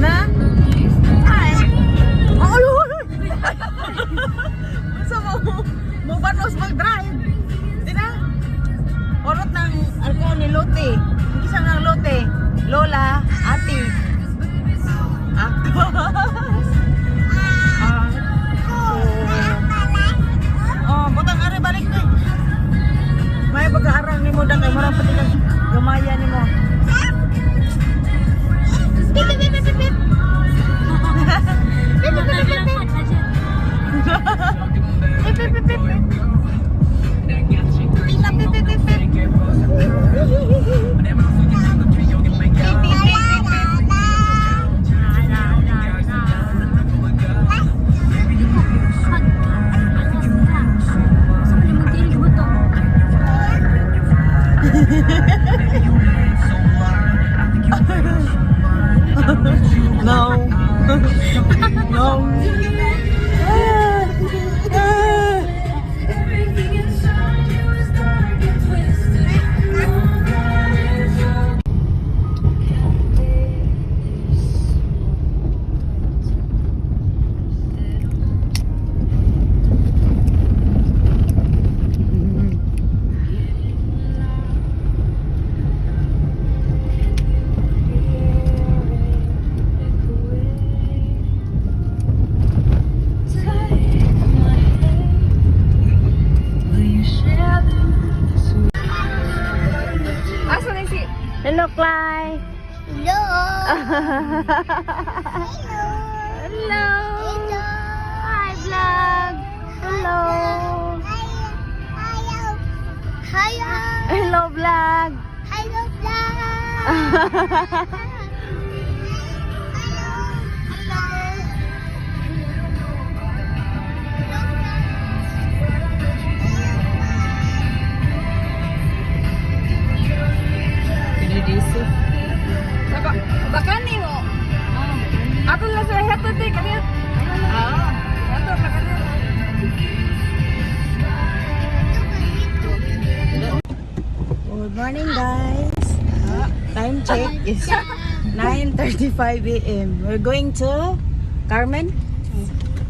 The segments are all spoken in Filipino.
Tina? Ay. Oh, so mo banos mag-drive. Tina? Orot ng alko ni Lote. Isa ng Lote. Lola, ate. Ako. Butang ari balik ni. May pag-aaral ni mo dang kay marang pati kang gamaya ni mo. Pip pip pip pip pip. Pip pip pip pip pip. Pip pip pip pip. Tina pip pip pip pip. No. No. Hello, Clay. Hello. Hello. Hi, vlog. Hello. Hello, vlog. Bakani mo. Ato lang sa hatod eh kaniya. Ato lang kaniya. Good morning, guys. Time check is 9:35 a.m. We're going to Carmen.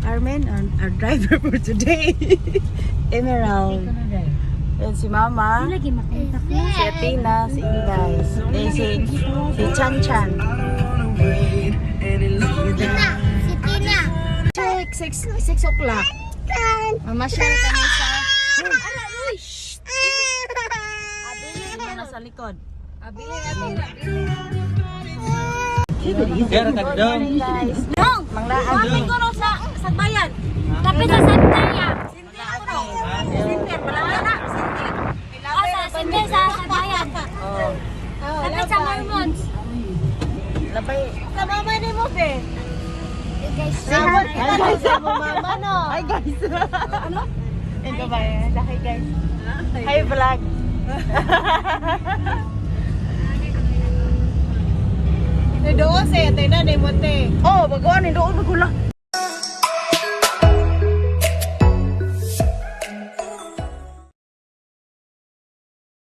Carmen, our driver for today. Emerald. Yan si Mama. Lagi makontak mo. Si Athena, si Inday, si Chan Chan. Check, 6 o'clock. Mamasyal kami sa... Abilin mo na sa likod. Abili natin. Good morning, guys. Manglaan. Kapit ko rin sa bayan. Kapit sa Santaya. Sinter, malala na. Sinter. Sa Santaya sa bayan. Kapit sa Marmons. Labay. Sa mama ni mo, be. Guys, Hi, guys. Sa mama, no? Hi, guys. Ano? Ito ba yan? Hi, guys. Hi, vlog. Doon, say, tayo na, ni mo, te. Oh, bago ano, doon magula.